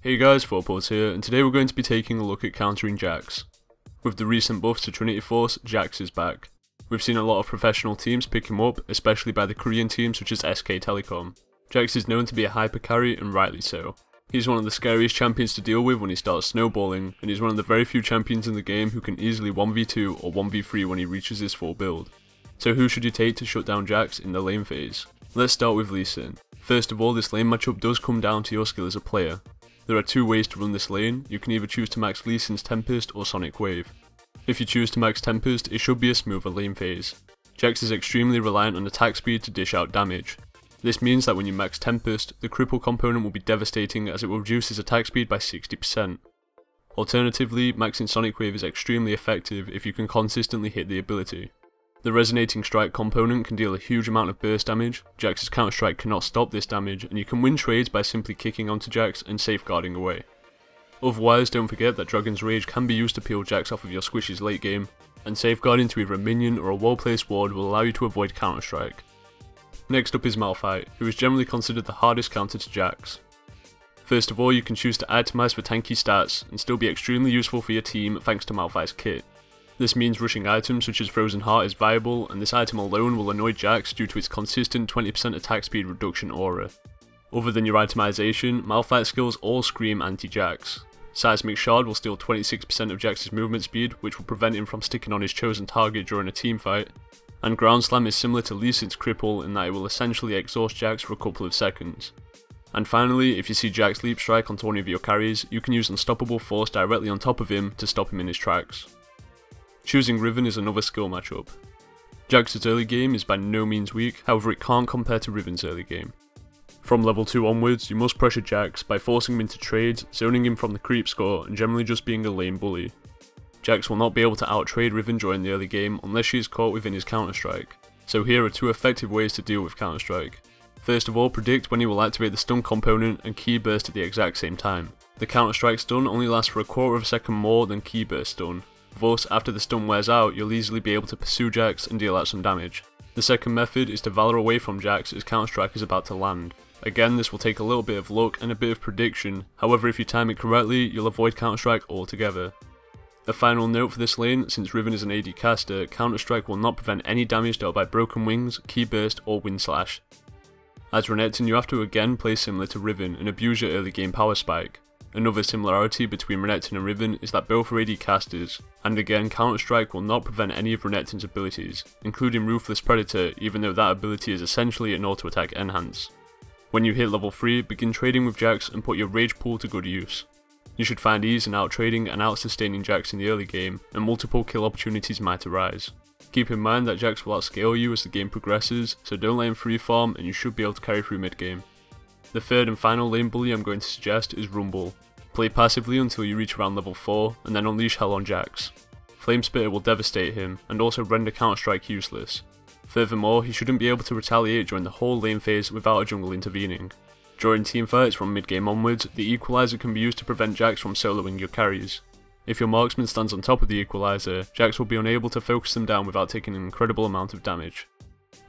Hey guys, Fourport here, and today we're going to be taking a look at countering Jax. With the recent buffs to Trinity Force, Jax is back. We've seen a lot of professional teams pick him up, especially by the Korean teams such as SK Telecom. Jax is known to be a hyper carry, and rightly so. He's one of the scariest champions to deal with when he starts snowballing, and he's one of the very few champions in the game who can easily 1v2 or 1v3 when he reaches his full build. So who should you take to shut down Jax in the lane phase? Let's start with Lee Sin. First of all, this lane matchup does come down to your skill as a player. There are two ways to run this lane. You can either choose to max Lee Sin's Tempest or Sonic Wave. If you choose to max Tempest, it should be a smoother lane phase. Jax is extremely reliant on attack speed to dish out damage. This means that when you max Tempest, the cripple component will be devastating as it will reduce his attack speed by 60%. Alternatively, maxing Sonic Wave is extremely effective if you can consistently hit the ability. The resonating strike component can deal a huge amount of burst damage. Jax's counter strike cannot stop this damage, and you can win trades by simply kicking onto Jax and safeguarding away. Otherwise, don't forget that Dragon's Rage can be used to peel Jax off of your squishes late game, and safeguarding to either a minion or a well-placed ward will allow you to avoid counter strike. Next up is Malphite, who is generally considered the hardest counter to Jax. First of all, you can choose to itemize for tanky stats and still be extremely useful for your team thanks to Malphite's kit. This means rushing items such as Frozen Heart is viable, and this item alone will annoy Jax due to its consistent 20% attack speed reduction aura. Other than your itemization, Malphite skills all scream anti-Jax. Seismic Shard will steal 26% of Jax's movement speed, which will prevent him from sticking on his chosen target during a teamfight, and Ground Slam is similar to Lee Sin's Cripple in that it will essentially exhaust Jax for a couple of seconds. And finally, if you see Jax Leap Strike onto one of your carries, you can use Unstoppable Force directly on top of him to stop him in his tracks. Choosing Riven is another skill matchup. Jax's early game is by no means weak, however it can't compare to Riven's early game. From level 2 onwards, you must pressure Jax by forcing him into trades, zoning him from the creep score, and generally just being a lane bully. Jax will not be able to out-trade Riven during the early game unless she is caught within his counter-strike. So here are two effective ways to deal with counter-strike. First of all, predict when he will activate the stun component and key burst at the exact same time. The counter-strike stun only lasts for a quarter of a second more than key burst stun. Thus, after the stun wears out, you'll easily be able to pursue Jax and deal out some damage. The second method is to Valor away from Jax as counter-strike is about to land. Again, this will take a little bit of luck and a bit of prediction, however if you time it correctly, you'll avoid counter-strike altogether. A final note for this lane, since Riven is an AD caster, counter-strike will not prevent any damage dealt by Broken Wings, Key Burst or Wind Slash. As Renekton, you have to again play similar to Riven and abuse your early game power spike. Another similarity between Renekton and Riven is that both are AD casters, and again counter-strike will not prevent any of Renekton's abilities, including Ruthless Predator, even though that ability is essentially an auto-attack enhance. When you hit level 3, begin trading with Jax and put your rage pool to good use. You should find ease in out-trading and out-sustaining Jax in the early game, and multiple kill opportunities might arise. Keep in mind that Jax will outscale you as the game progresses, so don't let him free farm and you should be able to carry through mid-game. The third and final lane bully I'm going to suggest is Rumble. Play passively until you reach around level 4, and then unleash hell on Jax. Flame Spitter will devastate him, and also render counter-strike useless. Furthermore, he shouldn't be able to retaliate during the whole lane phase without a jungle intervening. During teamfights from mid-game onwards, the Equalizer can be used to prevent Jax from soloing your carries. If your marksman stands on top of the Equalizer, Jax will be unable to focus them down without taking an incredible amount of damage.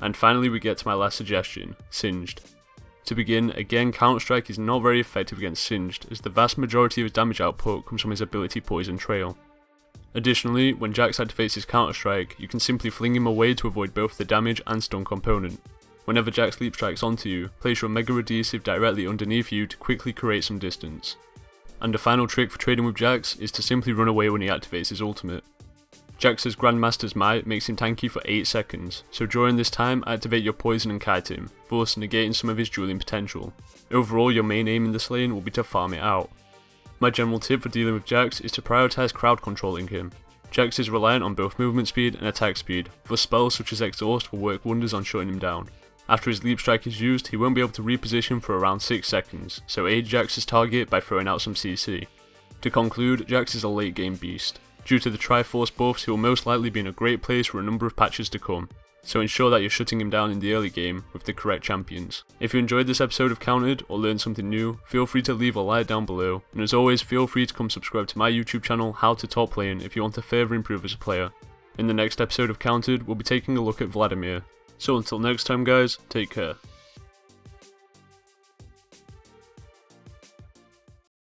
And finally we get to my last suggestion, Singed. To begin, again Counter-Strike is not very effective against Singed, as the vast majority of his damage output comes from his ability Poison Trail. Additionally, when Jax activates his Counter-Strike, you can simply fling him away to avoid both the damage and stun component. Whenever Jax leap strikes onto you, place your Mega Adhesive directly underneath you to quickly create some distance. And a final trick for trading with Jax is to simply run away when he activates his ultimate. Jax's Grandmaster's Might makes him tanky for 8 seconds, so during this time activate your Poison and kite him, thus negating some of his dueling potential. Overall, your main aim in this lane will be to farm it out. My general tip for dealing with Jax is to prioritize crowd controlling him. Jax is reliant on both movement speed and attack speed, thus spells such as Exhaust will work wonders on shutting him down. After his leap strike is used, he won't be able to reposition for around 6 seconds, so aid Jax's target by throwing out some CC. To conclude, Jax is a late game beast. Due to the Triforce buffs, he will most likely be in a great place for a number of patches to come, so ensure that you're shutting him down in the early game with the correct champions. If you enjoyed this episode of Countered or learned something new, feel free to leave a like down below, and as always feel free to come subscribe to my YouTube channel How to Top Lane if you want to further improve as a player. In the next episode of Countered, we'll be taking a look at Vladimir. So until next time guys, take care.